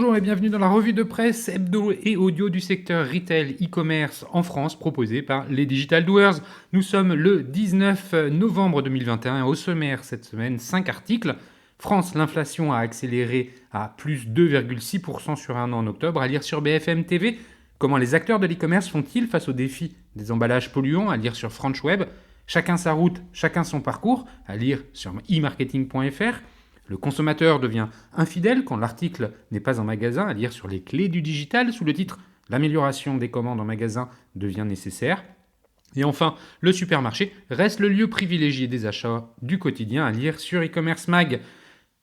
Bonjour et bienvenue dans la revue de presse hebdo et audio du secteur retail e-commerce en France proposée par les Digital Doers. Nous sommes le 19 novembre 2021 et au sommaire cette semaine 5 articles. France, l'inflation a accéléré à plus 2,6% sur un an en octobre, à lire sur BFM TV. Comment les acteurs de l'e-commerce font-ils face au défi des emballages polluants, à lire sur French Web. Chacun sa route, chacun son parcours, à lire sur e-marketing.fr. Le consommateur devient infidèle quand l'article n'est pas en magasin, à lire sur les clés du digital, sous le titre « L'amélioration des commandes en magasin devient nécessaire ». Et enfin, le supermarché reste le lieu privilégié des achats du quotidien, à lire sur e-commerce mag.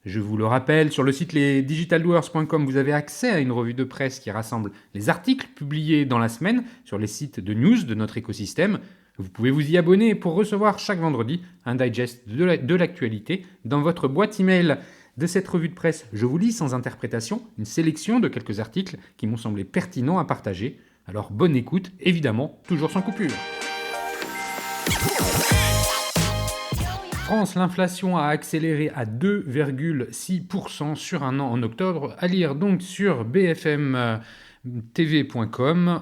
Je vous le rappelle, sur le site lesdigitaldoers.com, vous avez accès à une revue de presse qui rassemble les articles publiés dans la semaine sur les sites de news de notre écosystème. Vous pouvez vous y abonner pour recevoir chaque vendredi un digest de l'actualité dans votre boîte email. De cette revue de presse, je vous lis sans interprétation une sélection de quelques articles qui m'ont semblé pertinents à partager. Alors bonne écoute, évidemment, toujours sans coupure. France, l'inflation a accéléré à 2,6% sur un an en octobre, à lire donc sur bfm.tv.com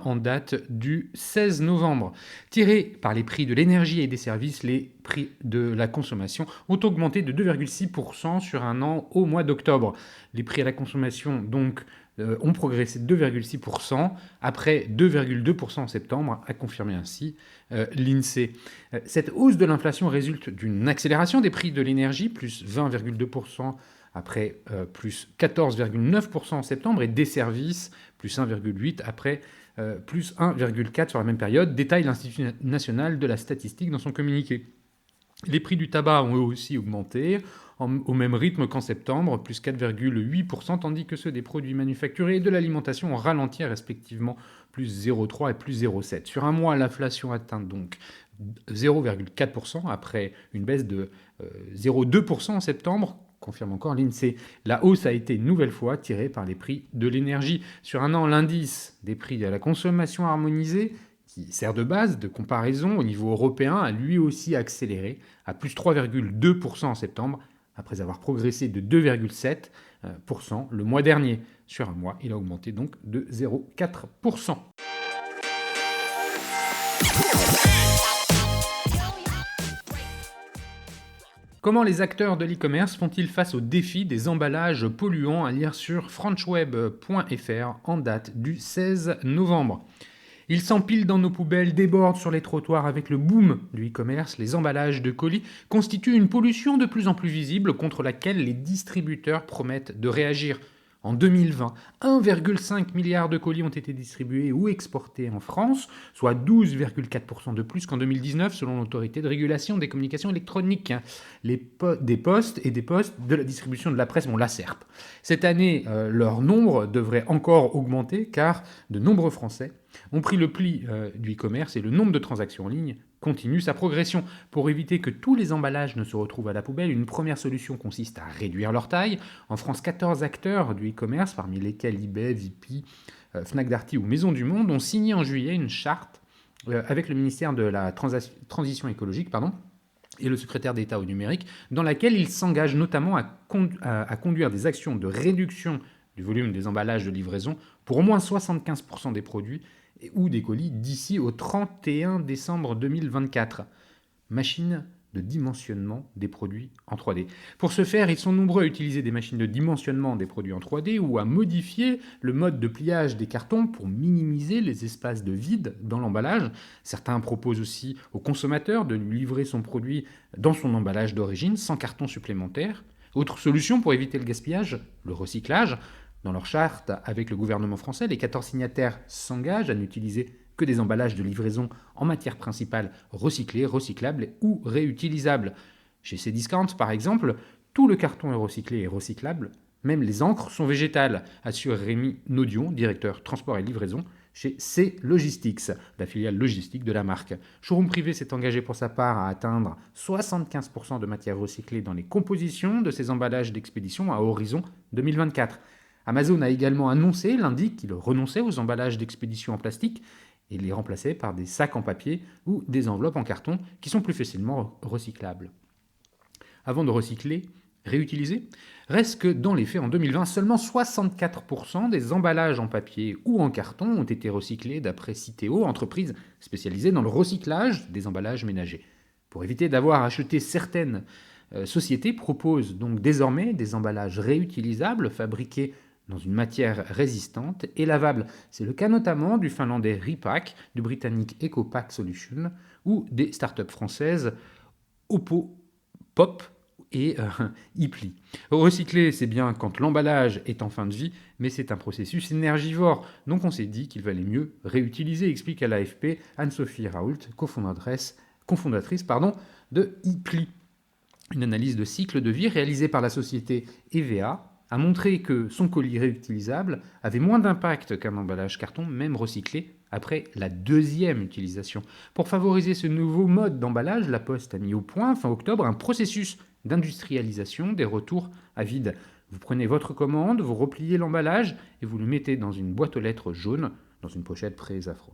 en date du 16 novembre. Tirés par les prix de l'énergie et des services, les prix de la consommation ont augmenté de 2,6% sur un an au mois d'octobre. Les prix à la consommation donc ont progressé de 2,6% après 2,2% en septembre, a confirmé ainsi l'INSEE. Cette hausse de l'inflation résulte d'une accélération des prix de l'énergie, plus 20,2% après plus 14,9% en septembre, et des services, plus 1,8% après plus 1,4% sur la même période, détaille l'Institut national de la statistique dans son communiqué. Les prix du tabac ont eux aussi augmenté, au même rythme qu'en septembre, plus 4,8%, tandis que ceux des produits manufacturés et de l'alimentation ont ralenti respectivement plus 0,3% et plus 0,7%. Sur un mois, l'inflation atteint donc 0,4% après une baisse de 0,2% en septembre, confirme encore l'INSEE. La hausse a été une nouvelle fois tirée par les prix de l'énergie. Sur un an, l'indice des prix à la consommation harmonisée, qui sert de base de comparaison au niveau européen, a lui aussi accéléré à plus 3,2% en septembre, après avoir progressé de 2,7% le mois dernier. Sur un mois, il a augmenté donc de 0,4%. Comment les acteurs de l'e-commerce font-ils face au défi des emballages polluants, à lire sur frenchweb.fr en date du 16 novembre. Ils s'empilent dans nos poubelles, débordent sur les trottoirs. Avec le boom du e-commerce, les emballages de colis constituent une pollution de plus en plus visible contre laquelle les distributeurs promettent de réagir. En 2020, 1,5 milliard de colis ont été distribués ou exportés en France, soit 12,4% de plus qu'en 2019 selon l'autorité de régulation des communications électroniques. Des postes de la distribution de la presse, l'ACERP. Cette année, leur nombre devrait encore augmenter car de nombreux Français ont pris le pli du e-commerce et le nombre de transactions en ligne continue sa progression. Pour éviter que tous les emballages ne se retrouvent à la poubelle, une première solution consiste à réduire leur taille. En France, 14 acteurs du e-commerce, parmi lesquels eBay, Vip, Fnac Darty ou Maison du Monde, ont signé en juillet une charte avec le ministère de la Transition écologique et le secrétaire d'État au numérique, dans laquelle ils s'engagent notamment à conduire des actions de réduction du volume des emballages de livraison pour au moins 75% des produits ou des colis d'ici au 31 décembre 2024. Machine de dimensionnement des produits en 3D. Pour ce faire, ils sont nombreux à utiliser des machines de dimensionnement des produits en 3D ou à modifier le mode de pliage des cartons pour minimiser les espaces de vide dans l'emballage. Certains proposent aussi au consommateur de lui livrer son produit dans son emballage d'origine sans carton supplémentaire. Autre solution pour éviter le gaspillage, le recyclage. Dans leur charte avec le gouvernement français, les 14 signataires s'engagent à n'utiliser que des emballages de livraison en matière principale recyclés, recyclables ou réutilisables. Chez Cdiscount, par exemple, tout le carton est recyclé et recyclable, même les encres sont végétales, assure Rémi Naudion, directeur transport et livraison chez C-Logistics, la filiale logistique de la marque. Showroom Privé s'est engagé pour sa part à atteindre 75% de matière recyclée dans les compositions de ses emballages d'expédition à horizon 2024. Amazon a également annoncé lundi qu'il renonçait aux emballages d'expédition en plastique et les remplaçait par des sacs en papier ou des enveloppes en carton qui sont plus facilement recyclables. Avant de recycler, réutilisés. Reste que dans les faits, en 2020, seulement 64% des emballages en papier ou en carton ont été recyclés d'après Citeo, entreprise spécialisée dans le recyclage des emballages ménagers. Pour éviter d'avoir acheté certaines sociétés proposent donc désormais des emballages réutilisables fabriqués dans une matière résistante et lavable. C'est le cas notamment du finlandais Repack, du britannique EcoPack Solutions ou des startups françaises Oppo, Pop et Ipli. Recycler, c'est bien quand l'emballage est en fin de vie, mais c'est un processus énergivore. Donc on s'est dit qu'il valait mieux réutiliser, explique à l'AFP Anne-Sophie Raoult, cofondatrice de Ipli. Une analyse de cycle de vie réalisée par la société EVA a montré que son colis réutilisable avait moins d'impact qu'un emballage carton, même recyclé, après la deuxième utilisation. Pour favoriser ce nouveau mode d'emballage, La Poste a mis au point, fin octobre, un processus d'industrialisation des retours à vide. Vous prenez votre commande, vous repliez l'emballage et vous le mettez dans une boîte aux lettres jaune, dans une pochette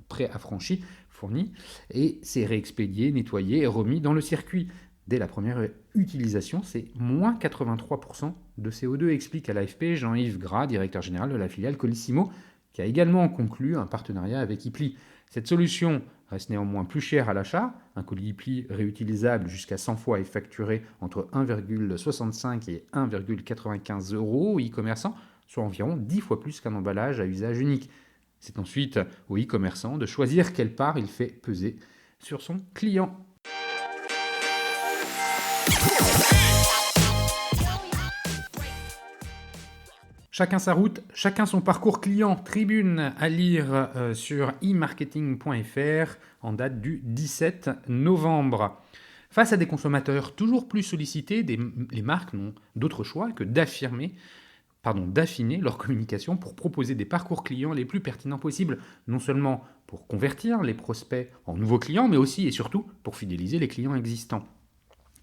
pré-affranchie, fournie, et c'est réexpédié, nettoyé et remis dans le circuit. Dès la première utilisation, c'est moins 83% de CO2, explique à l'AFP Jean-Yves Gras, directeur général de la filiale Colissimo, qui a également conclu un partenariat avec Ipli. Cette solution reste néanmoins plus chère à l'achat. Un colis Ipli réutilisable jusqu'à 100 fois est facturé entre 1,65 et 1,95 euros aux e-commerçants, soit environ 10 fois plus qu'un emballage à usage unique. C'est ensuite au e-commerçant de choisir quelle part il fait peser sur son client. Chacun sa route, chacun son parcours client. Tribune à lire sur e-marketing.fr en date du 17 novembre. Face à des consommateurs toujours plus sollicités, les marques n'ont d'autre choix que d'affiner leur communication pour proposer des parcours clients les plus pertinents possibles, non seulement pour convertir les prospects en nouveaux clients, mais aussi et surtout pour fidéliser les clients existants.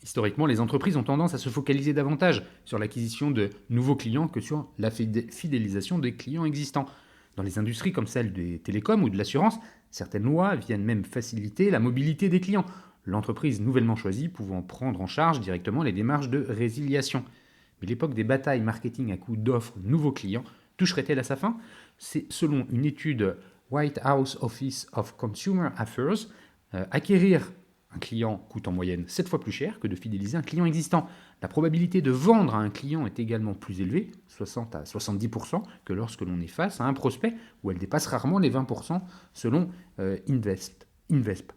Historiquement, les entreprises ont tendance à se focaliser davantage sur l'acquisition de nouveaux clients que sur la fidélisation des clients existants. Dans les industries comme celle des télécoms ou de l'assurance, certaines lois viennent même faciliter la mobilité des clients, l'entreprise nouvellement choisie pouvant prendre en charge directement les démarches de résiliation. Mais l'époque des batailles marketing à coups d'offres nouveaux clients toucherait-elle à sa fin ? C'est selon une étude White House Office of Consumer Affairs, acquérir un client coûte en moyenne 7 fois plus cher que de fidéliser un client existant. La probabilité de vendre à un client est également plus élevée, 60 à 70%, que lorsque l'on est face à un prospect, où elle dépasse rarement les 20% selon Invesp.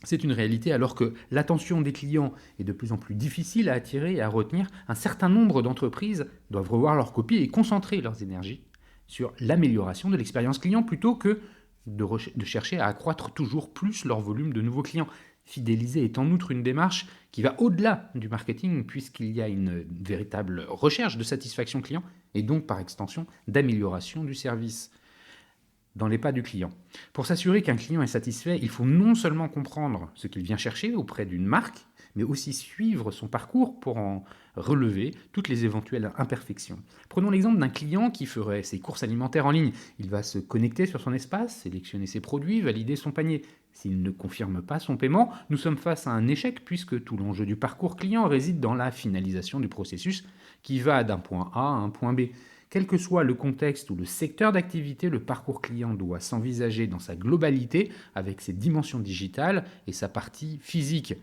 C'est une réalité alors que l'attention des clients est de plus en plus difficile à attirer et à retenir. Un certain nombre d'entreprises doivent revoir leur copie et concentrer leurs énergies sur l'amélioration de l'expérience client plutôt que de chercher à accroître toujours plus leur volume de nouveaux clients. Fidéliser est en outre une démarche qui va au-delà du marketing puisqu'il y a une véritable recherche de satisfaction client et donc par extension d'amélioration du service dans les pas du client. Pour s'assurer qu'un client est satisfait, il faut non seulement comprendre ce qu'il vient chercher auprès d'une marque, mais aussi suivre son parcours pour en relever toutes les éventuelles imperfections. Prenons l'exemple d'un client qui ferait ses courses alimentaires en ligne. Il va se connecter sur son espace, sélectionner ses produits, valider son panier. S'il ne confirme pas son paiement, nous sommes face à un échec puisque tout l'enjeu du parcours client réside dans la finalisation du processus qui va d'un point A à un point B. Quel que soit le contexte ou le secteur d'activité, le parcours client doit s'envisager dans sa globalité avec ses dimensions digitales et sa partie physique.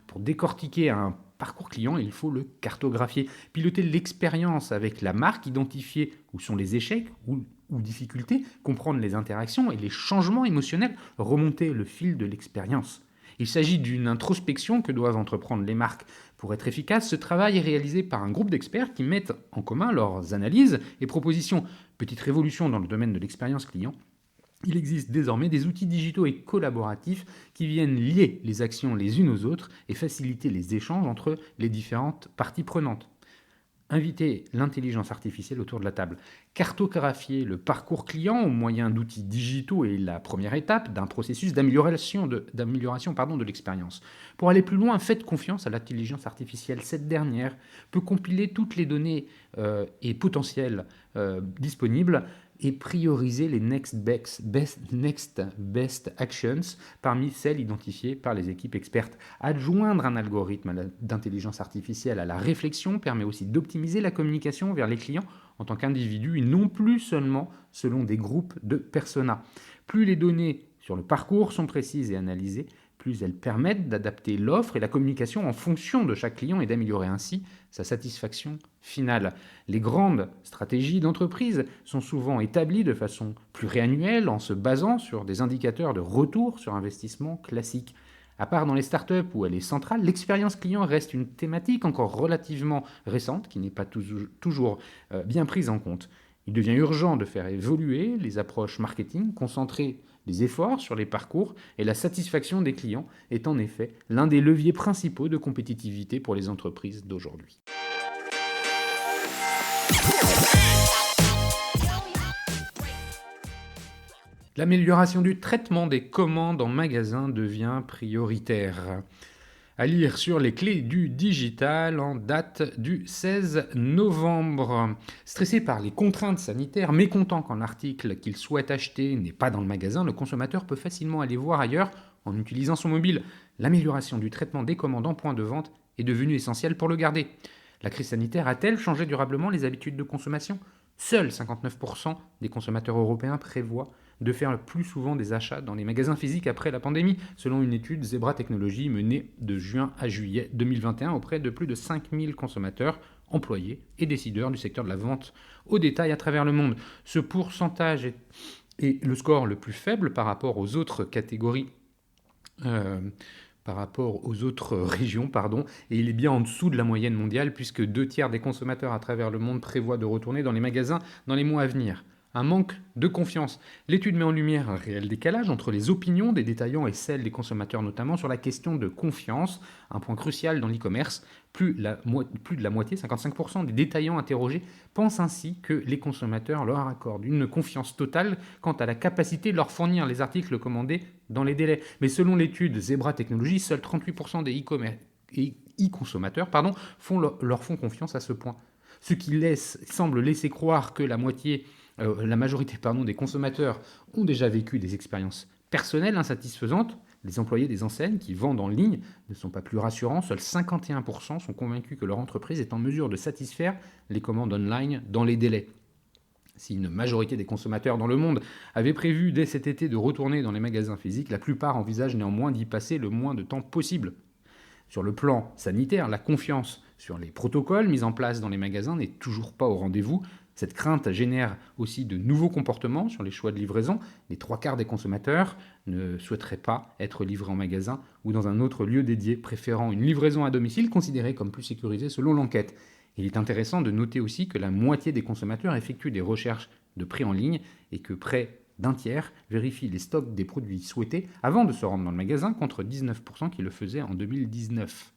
Pour décortiquer un parcours client, il faut le cartographier, piloter l'expérience avec la marque, identifier où sont les échecs ou difficultés, comprendre les interactions et les changements émotionnels, remonter le fil de l'expérience. Il s'agit d'une introspection que doivent entreprendre les marques. Pour être efficace, ce travail est réalisé par un groupe d'experts qui mettent en commun leurs analyses et propositions. Petite révolution dans le domaine de l'expérience client. Il existe désormais des outils digitaux et collaboratifs qui viennent lier les actions les unes aux autres et faciliter les échanges entre les différentes parties prenantes. Inviter l'intelligence artificielle autour de la table. Cartographier le parcours client au moyen d'outils digitaux est la première étape d'un processus d'amélioration de l'expérience. Pour aller plus loin, faites confiance à l'intelligence artificielle. Cette dernière peut compiler toutes les données et potentielles disponibles et prioriser les next best actions parmi celles identifiées par les équipes expertes. Adjoindre un algorithme d'intelligence artificielle à la réflexion permet aussi d'optimiser la communication vers les clients en tant qu'individus et non plus seulement selon des groupes de personas. Plus les données sur le parcours sont précises et analysées, plus elles permettent d'adapter l'offre et la communication en fonction de chaque client et d'améliorer ainsi sa satisfaction finale. Les grandes stratégies d'entreprise sont souvent établies de façon pluriannuelle en se basant sur des indicateurs de retour sur investissement classiques. À part dans les startups où elle est centrale, l'expérience client reste une thématique encore relativement récente qui n'est pas toujours bien prise en compte. Il devient urgent de faire évoluer les approches marketing, concentrer les efforts sur les parcours et la satisfaction des clients est en effet l'un des leviers principaux de compétitivité pour les entreprises d'aujourd'hui. L'amélioration du traitement des commandes en magasin devient prioritaire. À lire sur les clés du digital en date du 16 novembre. Stressé par les contraintes sanitaires, mécontent quand l'article qu'il souhaite acheter n'est pas dans le magasin, le consommateur peut facilement aller voir ailleurs en utilisant son mobile. L'amélioration du traitement des commandes en point de vente est devenue essentielle pour le garder. La crise sanitaire a-t-elle changé durablement les habitudes de consommation ? Seuls 59% des consommateurs européens prévoient de faire plus souvent des achats dans les magasins physiques après la pandémie, selon une étude Zebra Technologies menée de juin à juillet 2021 auprès de plus de 5000 consommateurs, employés et décideurs du secteur de la vente au détail à travers le monde. Ce pourcentage est le score le plus faible par rapport aux autres catégories, par rapport aux autres régions, et il est bien en dessous de la moyenne mondiale puisque 2/3 des consommateurs à travers le monde prévoient de retourner dans les magasins dans les mois à venir. Un manque de confiance. L'étude met en lumière un réel décalage entre les opinions des détaillants et celles des consommateurs, notamment sur la question de confiance, un point crucial dans l'e-commerce. Plus de la moitié, 55% des détaillants interrogés, pensent ainsi que les consommateurs leur accordent une confiance totale quant à la capacité de leur fournir les articles commandés dans les délais. Mais selon l'étude Zebra Technologies, seuls 38% des e-consommateurs leur font confiance à ce point. Ce qui semble laisser croire que la majorité des consommateurs ont déjà vécu des expériences personnelles insatisfaisantes. Les employés des enseignes qui vendent en ligne ne sont pas plus rassurants. Seuls 51% sont convaincus que leur entreprise est en mesure de satisfaire les commandes online dans les délais. Si une majorité des consommateurs dans le monde avaient prévu dès cet été de retourner dans les magasins physiques, la plupart envisagent néanmoins d'y passer le moins de temps possible. Sur le plan sanitaire, la confiance sur les protocoles mis en place dans les magasins n'est toujours pas au rendez-vous. Cette crainte génère aussi de nouveaux comportements sur les choix de livraison. Les 3/4 des consommateurs ne souhaiteraient pas être livrés en magasin ou dans un autre lieu dédié, préférant une livraison à domicile considérée comme plus sécurisée selon l'enquête. Il est intéressant de noter aussi que la moitié des consommateurs effectuent des recherches de prix en ligne et que près d'un tiers vérifie les stocks des produits souhaités avant de se rendre dans le magasin, contre 19% qui le faisaient en 2019.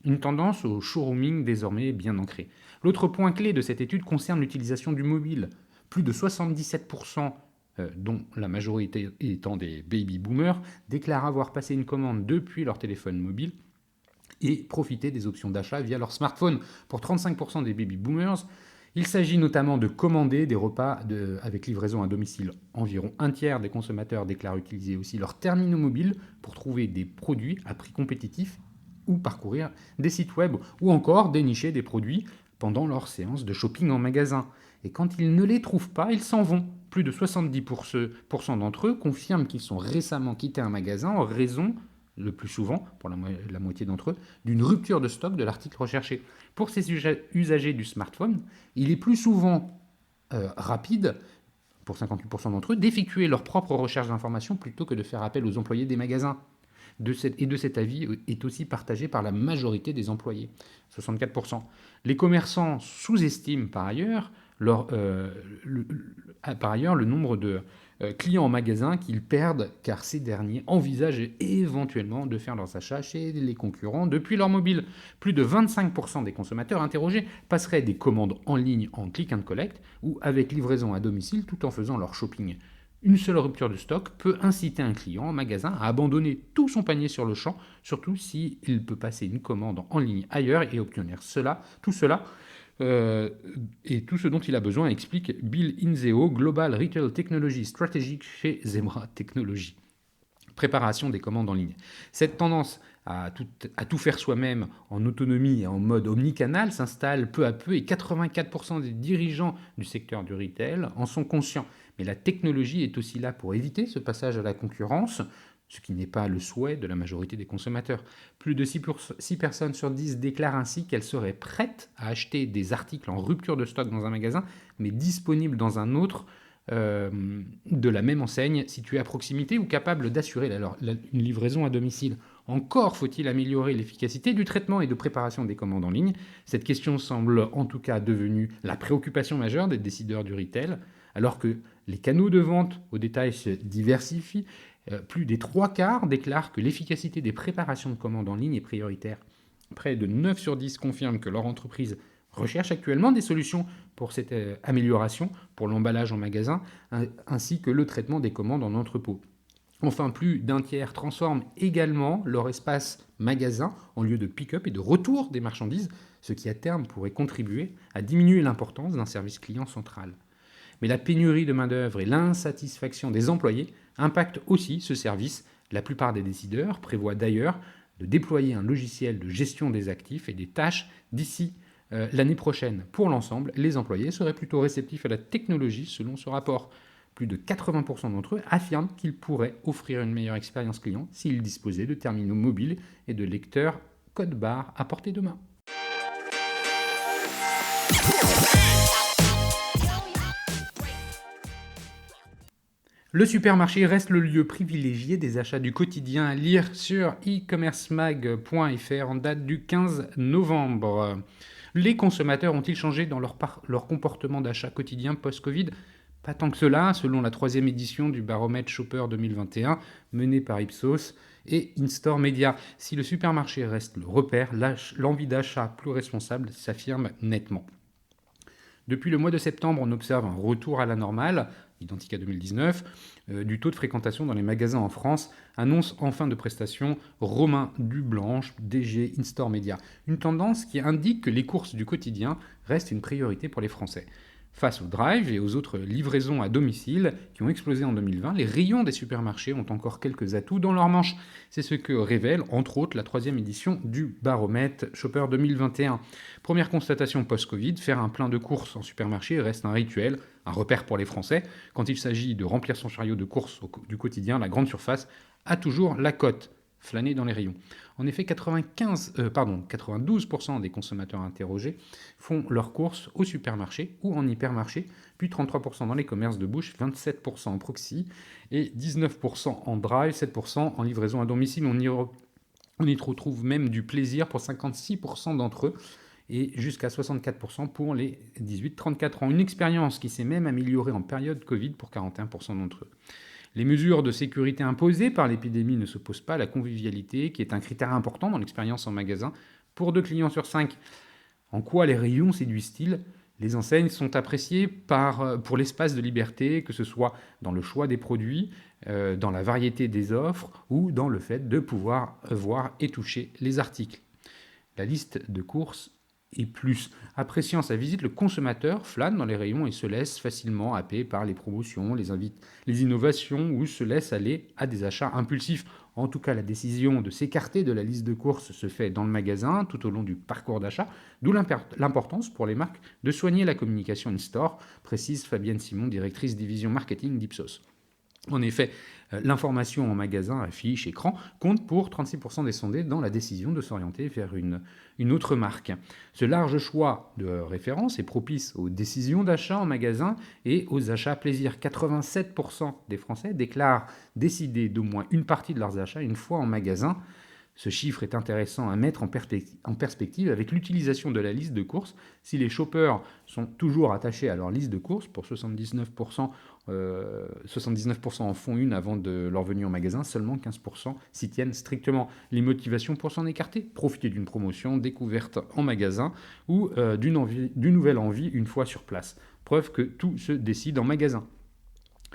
Une tendance au showrooming désormais bien ancrée. L'autre point clé de cette étude concerne l'utilisation du mobile. Plus de 77%, dont la majorité étant des baby-boomers, déclarent avoir passé une commande depuis leur téléphone mobile et profiter des options d'achat via leur smartphone. Pour 35% des baby-boomers, il s'agit notamment de commander des repas avec livraison à domicile. Environ un tiers des consommateurs déclarent utiliser aussi leurs terminaux mobiles pour trouver des produits à prix compétitif ou parcourir des sites web ou encore dénicher des produits pendant leur séance de shopping en magasin. Et quand ils ne les trouvent pas, ils s'en vont. Plus de 70% d'entre eux confirment qu'ils sont récemment quittés un magasin en raison, le plus souvent, pour la moitié d'entre eux, d'une rupture de stock de l'article recherché. Pour ces usagers du smartphone, il est plus souvent rapide, pour 58% d'entre eux, d'effectuer leur propre recherche d'informations plutôt que de faire appel aux employés des magasins. De cet avis est aussi partagé par la majorité des employés, 64%. Les commerçants sous-estiment par ailleurs le nombre de clients en magasin qu'ils perdent, car ces derniers envisagent éventuellement de faire leurs achats chez les concurrents depuis leur mobile. Plus de 25% des consommateurs interrogés passeraient des commandes en ligne en click and collect ou avec livraison à domicile tout en faisant leur shopping. Une seule rupture de stock peut inciter un client en magasin à abandonner tout son panier sur le champ, surtout s'il peut passer une commande en ligne ailleurs et obtenir tout cela et tout ce dont il a besoin, explique Bill Inzeo, Global Retail Technology Strategic chez Zebra Technology. Préparation des commandes en ligne. Cette tendance à tout faire soi-même en autonomie et en mode omnicanal s'installe peu à peu et 84% des dirigeants du secteur du retail en sont conscients. Mais la technologie est aussi là pour éviter ce passage à la concurrence, ce qui n'est pas le souhait de la majorité des consommateurs. Plus de 6 personnes sur 10 déclarent ainsi qu'elles seraient prêtes à acheter des articles en rupture de stock dans un magasin, mais disponibles dans un autre de la même enseigne située à proximité ou capable d'assurer une livraison à domicile. Encore faut-il améliorer l'efficacité du traitement et de préparation des commandes en ligne. Cette question semble en tout cas devenue la préoccupation majeure des décideurs du retail, alors que les canaux de vente au détail se diversifient. Plus des 3/4 déclarent que l'efficacité des préparations de commandes en ligne est prioritaire. Près de 9 sur 10 confirment que leur entreprise recherche actuellement des solutions pour cette amélioration, pour l'emballage en magasin, ainsi que le traitement des commandes en entrepôt. Enfin, plus d'un tiers transforment également leur espace magasin en lieu de pick-up et de retour des marchandises, ce qui à terme pourrait contribuer à diminuer l'importance d'un service client central. Mais la pénurie de main-d'œuvre et l'insatisfaction des employés impactent aussi ce service. La plupart des décideurs prévoient d'ailleurs de déployer un logiciel de gestion des actifs et des tâches d'ici l'année prochaine. Pour l'ensemble, les employés seraient plutôt réceptifs à la technologie selon ce rapport. Plus de 80% d'entre eux affirment qu'ils pourraient offrir une meilleure expérience client s'ils disposaient de terminaux mobiles et de lecteurs code-barre à portée de main. Le supermarché reste le lieu privilégié des achats du quotidien à lire sur e-commercemag.fr en date du 15 novembre. Les consommateurs ont-ils changé dans leur comportement d'achat quotidien post-Covid ? Pas tant que cela, selon la 3e édition du baromètre Shopper 2021 mené par Ipsos et InStore Media. Si le supermarché reste le repère, l'envie d'achat plus responsable s'affirme nettement. Depuis le mois de septembre, on observe un retour à la normale, identique à 2019, du taux de fréquentation dans les magasins en France, annonce en fin de prestation Romain Dublanche, DG InStore Media. Une tendance qui indique que les courses du quotidien restent une priorité pour les Français. Face au drive et aux autres livraisons à domicile qui ont explosé en 2020, les rayons des supermarchés ont encore quelques atouts dans leur manche. C'est ce que révèle, entre autres, la 3e édition du baromètre Shopper 2021. Première constatation post-Covid, faire un plein de courses en supermarché reste un rituel, un repère pour les Français. Quand il s'agit de remplir son chariot de courses du quotidien, la grande surface a toujours la cote. Flâner dans les rayons. En effet, 92% des consommateurs interrogés font leurs courses au supermarché ou en hypermarché, puis 33% dans les commerces de bouche, 27% en proxy et 19% en drive, 7% en livraison à domicile. On y retrouve même du plaisir pour 56% d'entre eux et jusqu'à 64% pour les 18-34 ans. Une expérience qui s'est même améliorée en période Covid pour 41% d'entre eux. Les mesures de sécurité imposées par l'épidémie ne s'opposent pas à la convivialité, qui est un critère important dans l'expérience en magasin. Pour 2 clients sur 5, en quoi les rayons séduisent-ils ? Les enseignes sont appréciées pour l'espace de liberté, que ce soit dans le choix des produits, dans la variété des offres ou dans le fait de pouvoir voir et toucher les articles. La liste de courses et plus. Appréciant sa visite, le consommateur flâne dans les rayons et se laisse facilement happer par les promotions, les innovations ou se laisse aller à des achats impulsifs. En tout cas, la décision de s'écarter de la liste de courses se fait dans le magasin tout au long du parcours d'achat, d'où l'importance pour les marques de soigner la communication in-store, précise Fabienne Simon, directrice division marketing d'Ipsos. En effet, l'information en magasin, affiche, écran, compte pour 36% des sondés dans la décision de s'orienter vers une autre marque. Ce large choix de référence est propice aux décisions d'achat en magasin et aux achats plaisir. 87% des Français déclarent décider d'au moins une partie de leurs achats une fois en magasin. Ce chiffre est intéressant à mettre en perspective avec l'utilisation de la liste de courses. Si les shoppers sont toujours attachés à leur liste de courses, pour 79% en font une avant de leur venue en magasin, seulement 15% s'y tiennent strictement. Les motivations pour s'en écarter, profiter d'une promotion, découverte en magasin ou d'une nouvelle envie une fois sur place. Preuve que tout se décide en magasin.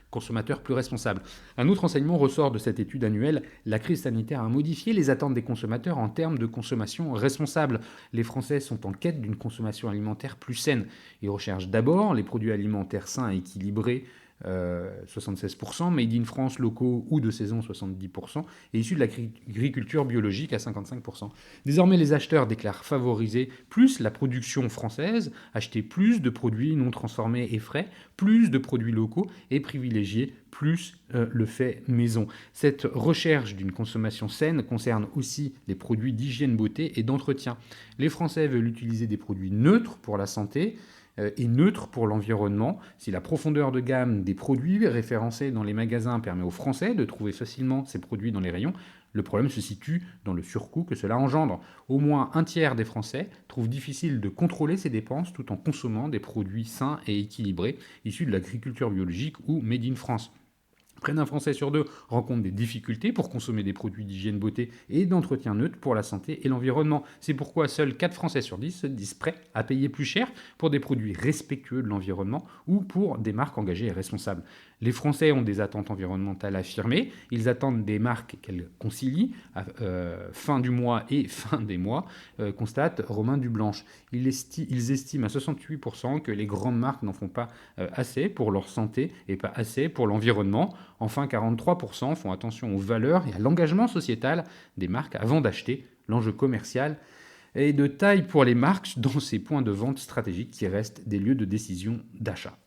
consommateurs plus responsables. Un autre enseignement ressort de cette étude annuelle, la crise sanitaire a modifié les attentes des consommateurs en termes de consommation responsable. Les Français sont en quête d'une consommation alimentaire plus saine. Ils recherchent d'abord les produits alimentaires sains et équilibrés, 76%, made in France, locaux ou de saison 70%, et issus de l'agriculture biologique à 55%. Désormais, les acheteurs déclarent favoriser plus la production française, acheter plus de produits non transformés et frais, plus de produits locaux et privilégier plus le fait maison. Cette recherche d'une consommation saine concerne aussi les produits d'hygiène beauté et d'entretien. Les Français veulent utiliser des produits neutres pour la santé, et neutre pour l'environnement. Si la profondeur de gamme des produits référencés dans les magasins permet aux Français de trouver facilement ces produits dans les rayons, le problème se situe dans le surcoût que cela engendre. Au moins un tiers des Français trouvent difficile de contrôler ses dépenses tout en consommant des produits sains et équilibrés issus de l'agriculture biologique ou made in France. Près d'un Français sur deux rencontre des difficultés pour consommer des produits d'hygiène beauté et d'entretien neutre pour la santé et l'environnement. C'est pourquoi seuls 4 Français sur 10 se disent prêts à payer plus cher pour des produits respectueux de l'environnement ou pour des marques engagées et responsables. Les Français ont des attentes environnementales affirmées. Ils attendent des marques qu'elles concilient fin du mois et fin des mois, constate Romain Dublanche. Ils estiment à 68% que les grandes marques n'en font pas assez pour leur santé et pas assez pour l'environnement. Enfin, 43% font attention aux valeurs et à l'engagement sociétal des marques avant d'acheter. L'enjeu commercial est de taille pour les marques dans ces points de vente stratégiques qui restent des lieux de décision d'achat.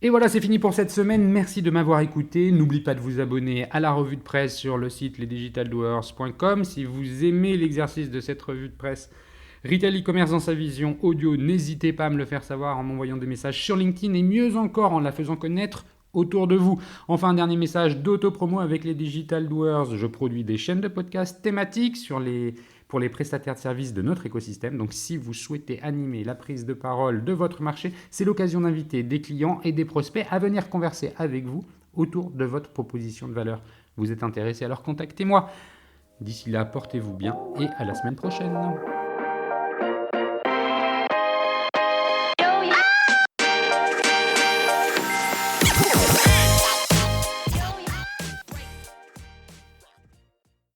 Et voilà, c'est fini pour cette semaine. Merci de m'avoir écouté. N'oublie pas de vous abonner à la revue de presse sur le site lesdigitaldoers.com. Si vous aimez l'exercice de cette revue de presse Retail e-commerce dans sa vision audio, n'hésitez pas à me le faire savoir en m'envoyant des messages sur LinkedIn et mieux encore en la faisant connaître autour de vous. Enfin, un dernier message d'auto-promo avec les Digital Doers. Je produis des chaînes de podcasts thématiques pour les prestataires de services de notre écosystème. Donc, si vous souhaitez animer la prise de parole de votre marché, c'est l'occasion d'inviter des clients et des prospects à venir converser avec vous autour de votre proposition de valeur. Vous êtes intéressé, alors contactez-moi. D'ici là, portez-vous bien et à la semaine prochaine.